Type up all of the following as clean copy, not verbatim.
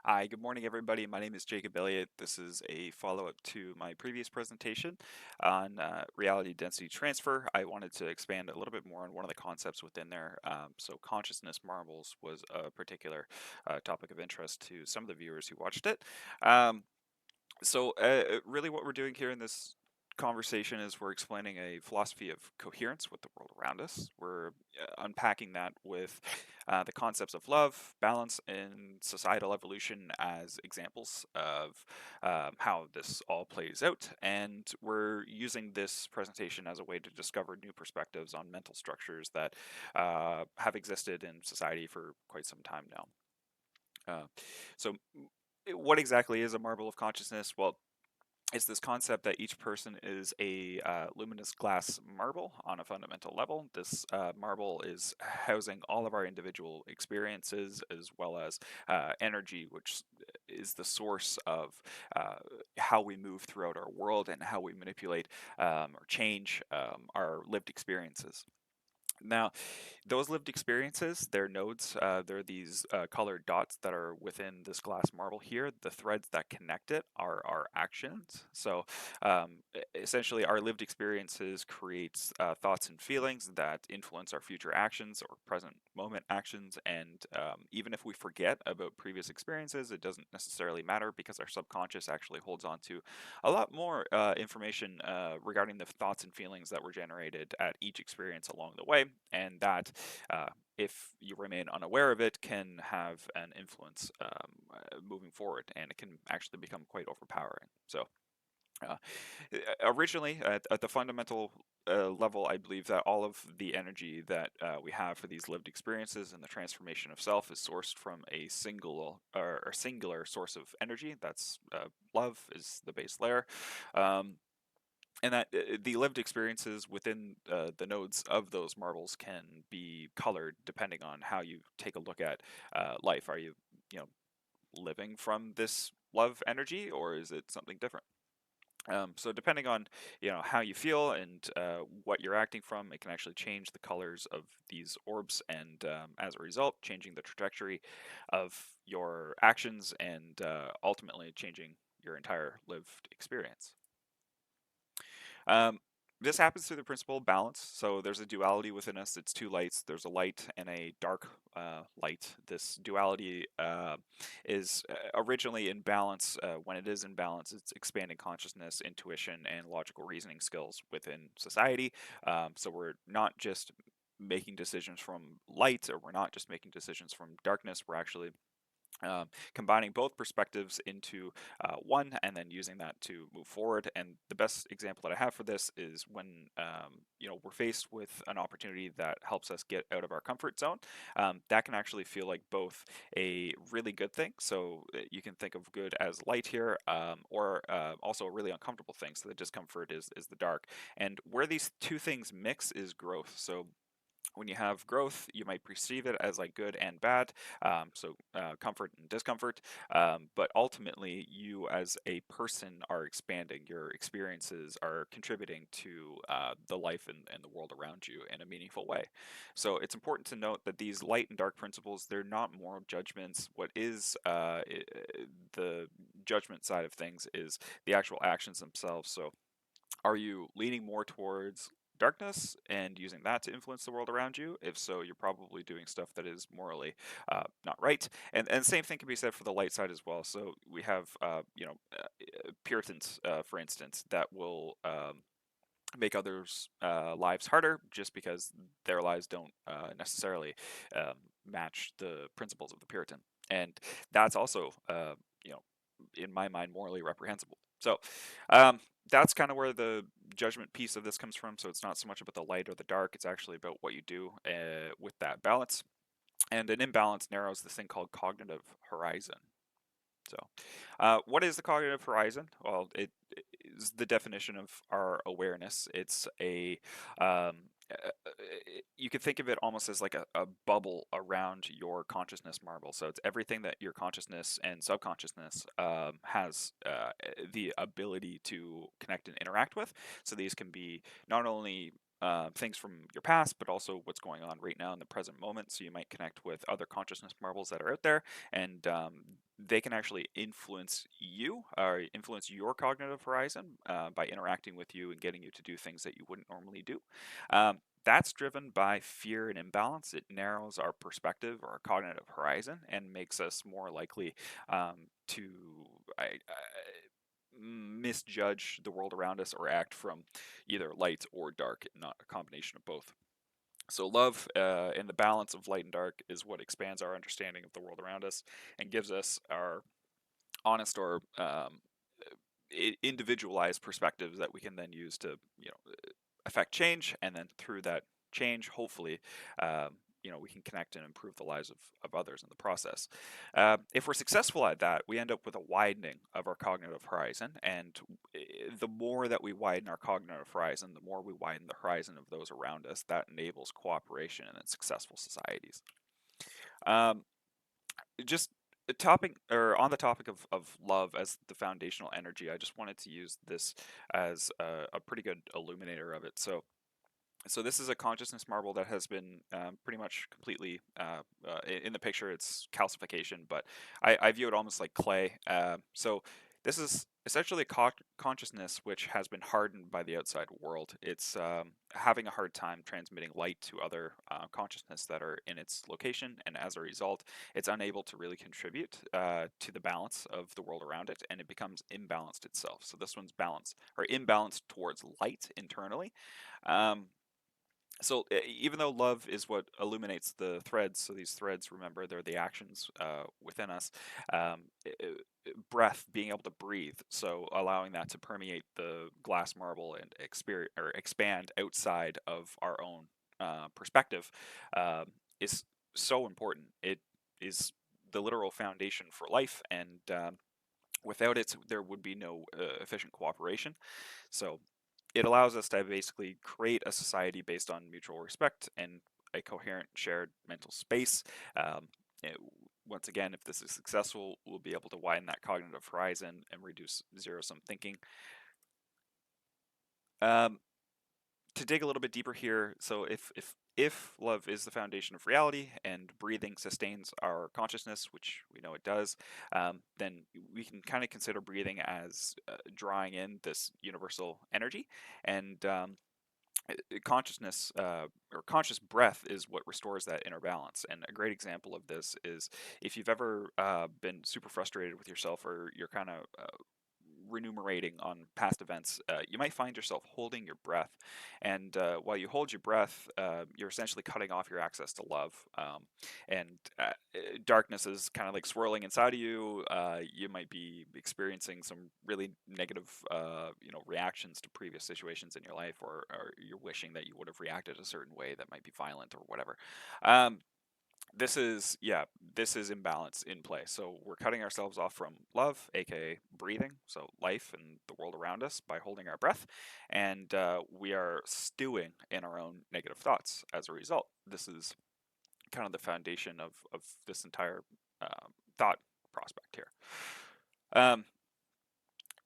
Hi, good morning, everybody. My name is Jacob Elliott. This is a follow-up to my previous presentation on reality density transfer. I wanted to expand a little bit more on one of the concepts within there. So consciousness marbles was a particular topic of interest to some of the viewers who watched it. Um, really what we're doing here in this conversation is we're explaining a philosophy of coherence with the world around us. We're unpacking that with the concepts of love, balance, and societal evolution as examples of how this all plays out. And we're using this presentation as a way to discover new perspectives on mental structures that have existed in society for quite some time now. Uh, so, what exactly is a marble of consciousness? Well, it's this concept that each person is a luminous glass marble on a fundamental level. This marble is housing all of our individual experiences as well as energy, which is the source of uh, how we move throughout our world and how we manipulate or change our lived experiences. Now, those lived experiences, they're nodes. They're these colored dots that are within this glass marble here. The threads that connect it are our actions. So, essentially, our lived experiences creates thoughts and feelings that influence our future actions or present moment actions. And even if we forget about previous experiences, it doesn't necessarily matter because our subconscious actually holds on to a lot more information regarding the thoughts and feelings that were generated at each experience along the way, and that if you remain unaware of it, can have an influence moving forward, and it can actually become quite overpowering. So, uh, originally, at the fundamental level, I believe that all of the energy that we have for these lived experiences and the transformation of self is sourced from a singular source of energy. That's love is the base layer. Um, and that the lived experiences within the nodes of those marbles can be colored depending on how you take a look at life. Are you, you know, living from this love energy, or is it something different? So depending on how you feel and what you're acting from, it can actually change the colors of these orbs, and as a result, changing the trajectory of your actions and ultimately changing your entire lived experience. Um, this happens through the principle of balance. So there's a duality within us. It's two lights. There's a light and a dark light. This duality is originally in balance. When it is in balance, it's expanding consciousness, intuition, and logical reasoning skills within society. So we're not just making decisions from light, or we're not just making decisions from darkness. We're actually combining both perspectives into one, and then using that to move forward. And the best example that I have for this is when we're faced with an opportunity that helps us get out of our comfort zone. That can actually feel like both a really good thing. So you can think of good as light here, or also a really uncomfortable thing. So the discomfort is the dark. And where these two things mix is growth. So when you have growth, you might perceive it as like good and bad, comfort and discomfort. But ultimately, you as a person are expanding. Your experiences are contributing to the life and the world around you in a meaningful way. So it's important to note that these light and dark principles, they're not moral judgments. What is the judgment side of things is the actual actions themselves. So are you leaning more towards darkness and using that to influence the world around you? If so, you're probably doing stuff that is morally not right. And same thing can be said for the light side as well. So we have Puritans, for instance, that will make others' lives harder just because their lives don't necessarily um, match the principles of the Puritan, and that's also in my mind morally reprehensible. So um, that's kind of where the judgment piece of this comes from. So it's not so much about the light or the dark; it's actually about what you do with that balance. And an imbalance narrows this thing called cognitive horizon. So, what is the cognitive horizon? Well, it is the definition of our awareness. It's you could think of it almost as like a bubble around your consciousness marble. So it's everything that your consciousness and subconsciousness has the ability to connect and interact with. So these can be not only things from your past, but also what's going on right now in the present moment. So you might connect with other consciousness marbles that are out there, and they can actually influence you or influence your cognitive horizon by interacting with you and getting you to do things that you wouldn't normally do. That's driven by fear and imbalance. It narrows our perspective or our cognitive horizon and makes us more likely to misjudge the world around us or act from either light or dark, not a combination of both. So, love and the balance of light and dark is what expands our understanding of the world around us and gives us our honest or individualized perspectives that we can then use to, affect change, and then through that change, hopefully, we can connect and improve the lives of others in the process. If we're successful at that, we end up with a widening of our cognitive horizon, and the more that we widen our cognitive horizon, the more we widen the horizon of those around us. That enables cooperation and successful societies. Um, just a topic or on the topic of love as the foundational energy, I just wanted to use this as a pretty good illuminator of it. So this is a consciousness marble that has been pretty much completely in the picture. It's calcification, but I view it almost like clay. So this is essentially a consciousness which has been hardened by the outside world. It's having a hard time transmitting light to other consciousness that are in its location, and as a result, it's unable to really contribute to the balance of the world around it, and it becomes imbalanced itself. So this one's balanced or imbalanced towards light internally. Um, so even though love is what illuminates the threads, so these threads, remember, they're the actions within us. Breath, being able to breathe, so allowing that to permeate the glass marble and expand outside of our own perspective is so important. It is the literal foundation for life, and without it, there would be no efficient cooperation. So it allows us to basically create a society based on mutual respect and a coherent shared mental space. Um, it- Once again, if this is successful, we'll be able to widen that cognitive horizon and reduce zero-sum thinking. Um, to dig a little bit deeper here, so if love is the foundation of reality and breathing sustains our consciousness, which we know it does, then we can kind of consider breathing as drawing in this universal energy, and consciousness or conscious breath is what restores that inner balance. And a great example of this is if you've ever been super frustrated with yourself, or you're kind of remunerating on past events, you might find yourself holding your breath. And while you hold your breath, you're essentially cutting off your access to love. And darkness is kind of like swirling inside of you. You might be experiencing some really negative, reactions to previous situations in your life, or you're wishing that you would have reacted a certain way that might be violent or whatever. Um, this is imbalance in play. So we're cutting ourselves off from love, aka breathing, so life and the world around us, by holding our breath, and we are stewing in our own negative thoughts as a result. This is kind of the foundation of this entire thought prospect here. Um,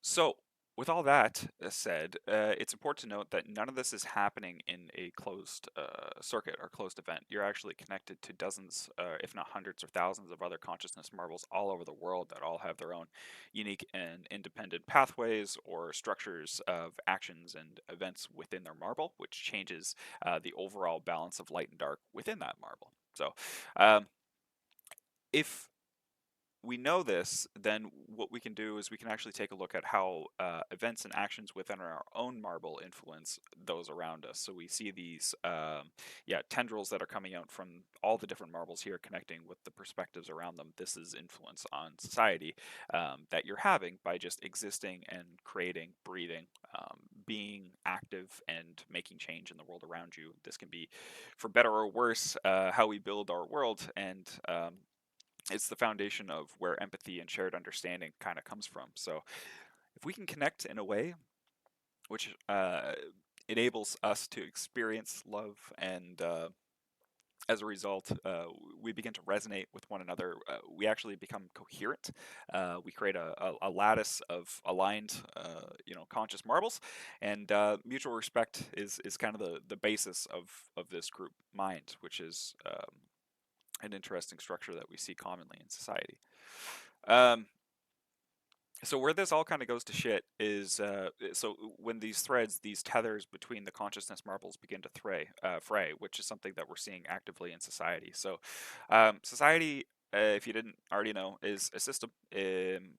so, with all that said, it's important to note that none of this is happening in a closed circuit or closed event. You're actually connected to dozens, if not hundreds or thousands of other consciousness marbles all over the world that all have their own unique and independent pathways or structures of actions and events within their marble, which changes the overall balance of light and dark within that marble. So, um, if we know this, then what we can do is we can actually take a look at how events and actions within our own marble influence those around us. So we see these, tendrils that are coming out from all the different marbles here, connecting with the perspectives around them. This is influence on society that you're having by just existing and creating, breathing, being active and making change in the world around you. This can be, for better or worse, how we build our world, and it's the foundation of where empathy and shared understanding kind of comes from. So if we can connect in a way which enables us to experience love and As a result, we begin to resonate with one another. We actually become coherent. We create a lattice of aligned, conscious marbles, and mutual respect is kind of the basis of this group mind, which is an interesting structure that we see commonly in society. Um, so where this all kind of goes to shit is so when these threads, these tethers between the consciousness marbles begin to fray, which is something that we're seeing actively in society. So society, if you didn't already know, is a system.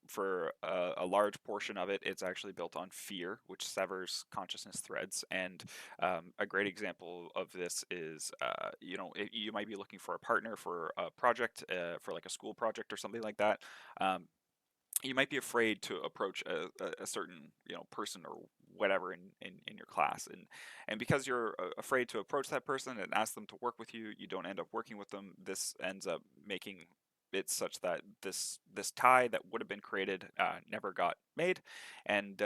For a large portion of it, it's actually built on fear, which severs consciousness threads. And a great example of this is, you might be looking for a partner for a project, for like a school project or something like that. Um, you might be afraid to approach a certain person or whatever in your class, and because you're afraid to approach that person and ask them to work with you, you don't end up working with them. This ends up making it such that this tie that would have been created never got made, and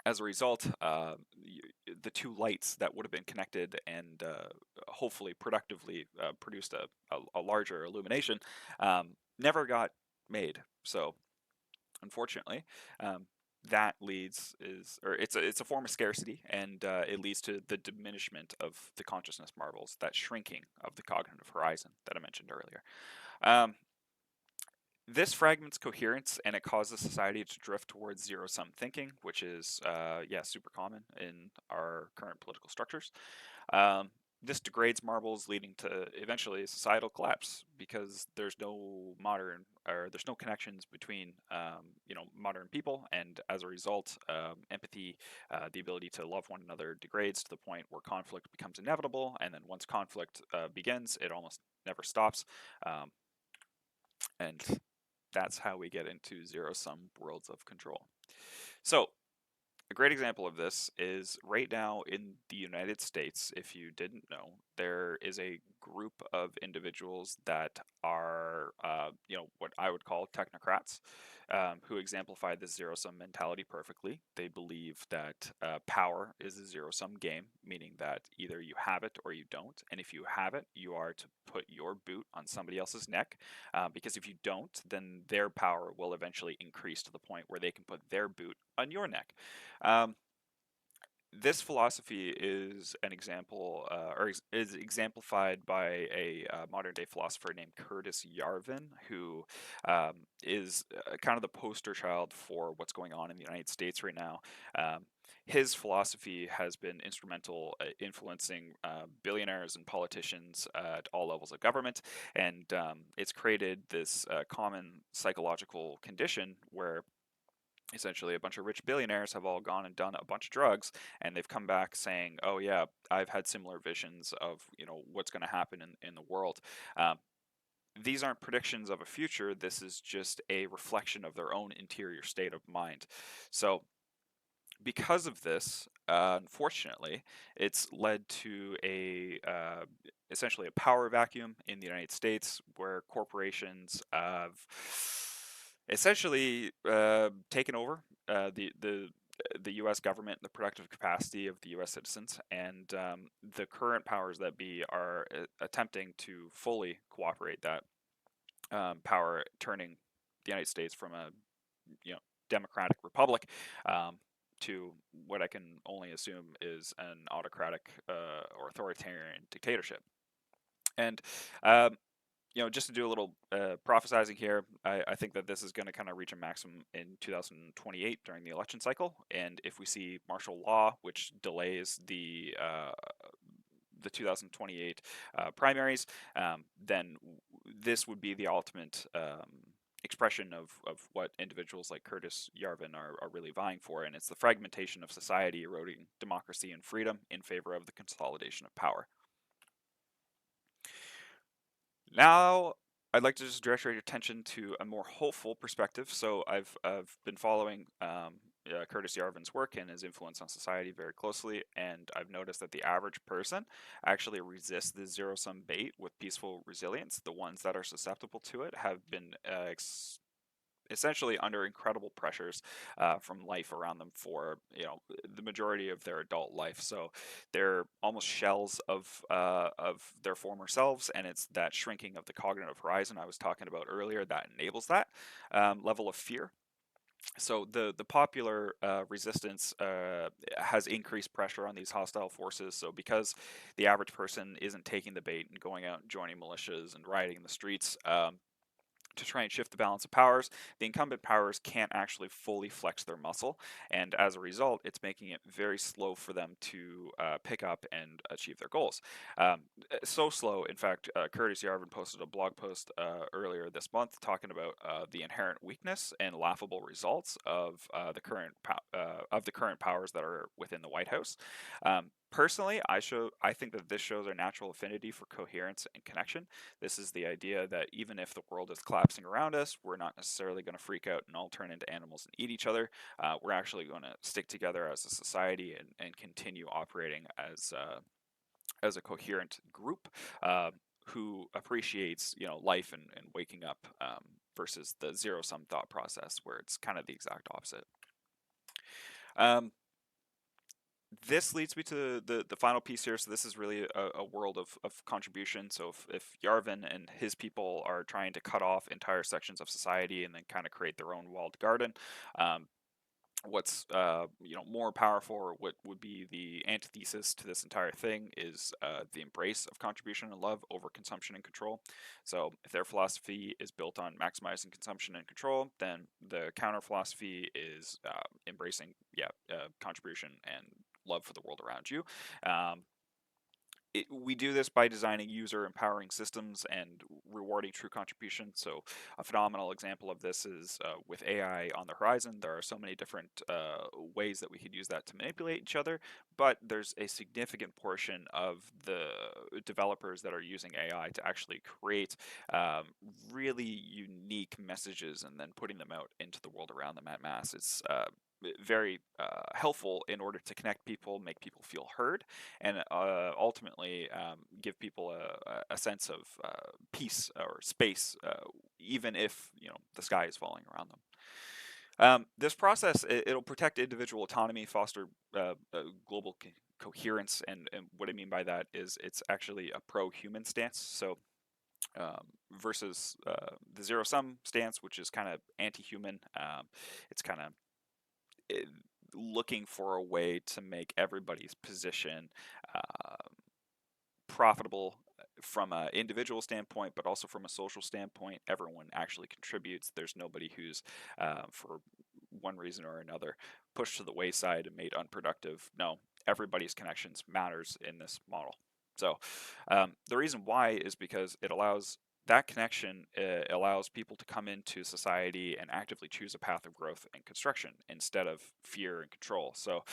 as a result, the two lights that would have been connected and hopefully productively produced a larger illumination never got made. So unfortunately, um, that leads is or it's a form of scarcity, and it leads to the diminishment of the consciousness marbles, that shrinking of the cognitive horizon that I mentioned earlier. Um, this fragments coherence, and it causes society to drift towards zero sum thinking, which is super common in our current political structures. Um, this degrades marbles, leading to eventually societal collapse because there's no connections between modern people, and as a result, empathy, the ability to love one another, degrades to the point where conflict becomes inevitable. And then once conflict begins, it almost never stops, and that's how we get into zero sum worlds of control. So a great example of this is right now in the United States. If you didn't know, there is a group of individuals that are, what I would call technocrats, who exemplify this zero sum mentality perfectly. They believe that power is a zero sum game, meaning that either you have it or you don't. And if you have it, you are to put your boot on somebody else's neck, because if you don't, then their power will eventually increase to the point where they can put their boot on your neck. Um, this philosophy is an example, is exemplified by a modern day philosopher named Curtis Yarvin, who is kind of the poster child for what's going on in the United States right now. His philosophy has been instrumental influencing billionaires and politicians at all levels of government, and it's created this common psychological condition where essentially a bunch of rich billionaires have all gone and done a bunch of drugs, and they've come back saying, oh yeah, I've had similar visions of what's going to happen in the world. um, these aren't predictions of a future. This is just a reflection of their own interior state of mind. So because of this, unfortunately, it's led to a essentially a power vacuum in the United States, where corporations have essentially taken over the U.S. government, the productive capacity of the U.S. citizens, and the current powers that be are attempting to fully cooperate that power, turning the United States from a democratic republic um, to what I can only assume is an autocratic or authoritarian dictatorship. And just to do a little prophesizing here, I think that this is going to kind of reach a maximum in 2028 during the election cycle. And if we see martial law, which delays the 2028 primaries, then this would be the ultimate expression of what individuals like Curtis Yarvin are really vying for, and it's the fragmentation of society, eroding democracy and freedom in favor of the consolidation of power. Now, I'd like to just direct your attention to a more hopeful perspective. So I've been following Curtis Yarvin's work and his influence on society very closely, and I've noticed that the average person actually resists the zero sum bait with peaceful resilience. The ones that are susceptible to it have been essentially under incredible pressures from life around them for the majority of their adult life. So they're almost shells of their former selves, and it's that shrinking of the cognitive horizon I was talking about earlier that enables that level of fear. So the popular resistance has increased pressure on these hostile forces. So because the average person isn't taking the bait and going out and joining militias and rioting in the streets, to try and shift the balance of powers, the incumbent powers can't actually fully flex their muscle, and as a result, it's making it very slow for them to pick up and achieve their goals. So slow, in fact, Curtis Yarvin posted a blog post earlier this month talking about the inherent weakness and laughable results of the current powers that are within the White House. Personally, I think that this shows our natural affinity for coherence and connection. This is the idea that even if the world is collapsing around us, we're not necessarily going to freak out and all turn into animals and eat each other. We're actually going to stick together as a society and continue operating as a coherent group who appreciates life and waking up versus the zero sum thought process where it's kind of the exact opposite. Um, this leads me to the final piece here. So this is really a world of contribution. So if Yarvin and his people are trying to cut off entire sections of society and then kind of create their own walled garden, um, what's more powerful, or what would be the antithesis to this entire thing, is the embrace of contribution and love over consumption and control. So if their philosophy is built on maximizing consumption and control, then the counter philosophy is embracing contribution and love for the world around you. We do this by designing user empowering systems and rewarding true contribution. So, a phenomenal example of this is with AI on the horizon. There are so many different ways that we could use that to manipulate each other, but there's a significant portion of the developers that are using AI to actually create really unique messages and then putting them out into the world around them at mass. It's very helpful in order to connect people, make people feel heard, and ultimately give people a sense of peace or space, even if the sky is falling around them. This process it'll protect individual autonomy, foster global coherence, and what I mean by that is it's actually a pro-human stance. So versus the zero sum stance, which is kind of anti-human. It's kind of looking for a way to make everybody's position uh, profitable from an individual standpoint, but also from a social standpoint. Everyone actually contributes. There's nobody who's, for one reason or another, pushed to the wayside and made unproductive. No, everybody's connections matters in this model. So the reason why is because it allows that connection allows people to come into society and actively choose a path of growth and construction instead of fear and control. So,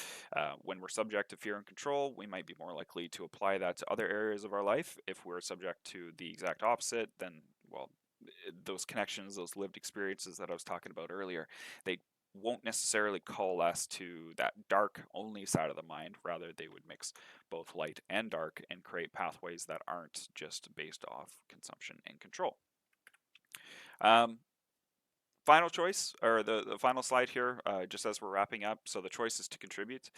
when we're subject to fear and control, we might be more likely to apply that to other areas of our life. If we're subject to the exact opposite, then, well, those connections, those lived experiences that I was talking about earlier, they won't necessarily coalesce to that dark only side of the mind. Rather, they would mix both light and dark and create pathways that aren't just based off consumption and control. Um, Final choice, or the final slide here, just as we're wrapping up. So the choice is to contribute.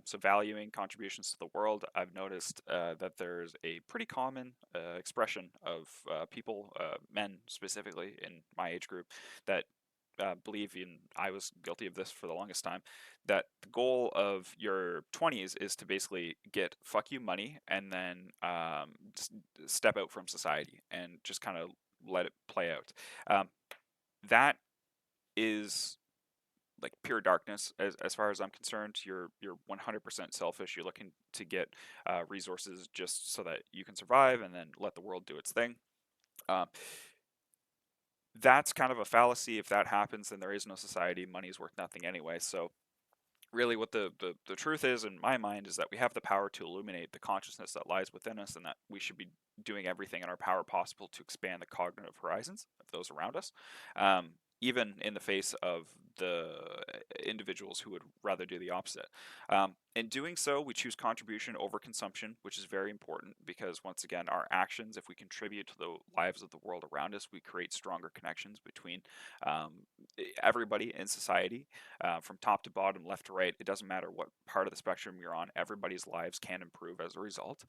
So valuing contributions to the world. I've noticed that there's a pretty common expression of people, men specifically in my age group, that believe in, I was guilty of this for the longest time, that the goal of your 20s is to basically get fuck you money and then step out from society and just kind of let it play out. That is like pure darkness as far as I'm concerned. You're 100% selfish. You're looking to get resources just so that you can survive and then let the world do its thing. Uh, that's kind of a fallacy. If that happens, then there is no society. Money's worth nothing anyway. So really what the truth is in my mind is that we have the power to illuminate the consciousness that lies within us, and that we should be doing everything in our power possible to expand the cognitive horizons of those around us. even in the face of the individuals who would rather do the opposite. In doing so, we choose contribution over consumption, which is very important because, once again, our actions, if we contribute to the lives of the world around us, we create stronger connections between um, everybody in society, from top to bottom, left to right. It doesn't matter what part of the spectrum you're on, everybody's lives can improve as a result.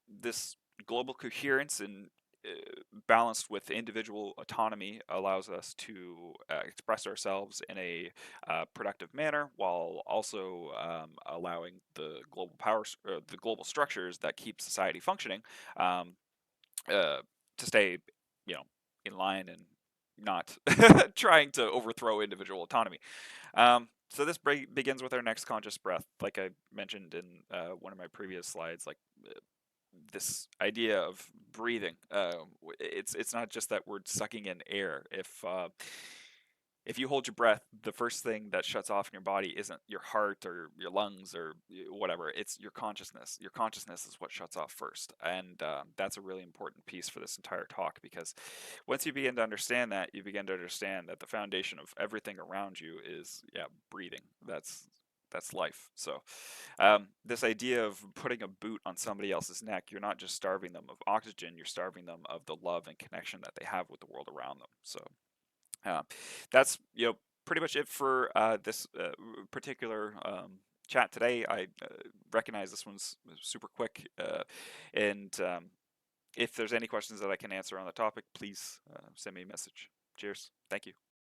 This global coherence and balanced with individual autonomy allows us to express ourselves in a productive manner while also allowing the global the global structures that keep society functioning um, uh, to stay, you know, in line and not trying to overthrow individual autonomy. So this begins with our next conscious breath, like I mentioned in one of my previous slides, like this idea of breathing. It's not just that we're sucking in air. If you hold your breath, the first thing that shuts off in your body isn't your heart or your lungs or whatever. It's your consciousness. Your consciousness is what shuts off first, and that's a really important piece for this entire talk because once you begin to understand that, you begin to understand that the foundation of everything around you is breathing. That's life. So, this idea of putting a boot on somebody else's neck, you're not just starving them of oxygen, you're starving them of the love and connection that they have with the world around them. So, uh, that's pretty much it for this particular chat today. I recognize this one's super quick, and if there's any questions that I can answer on the topic, please send me a message. Cheers. Thank you.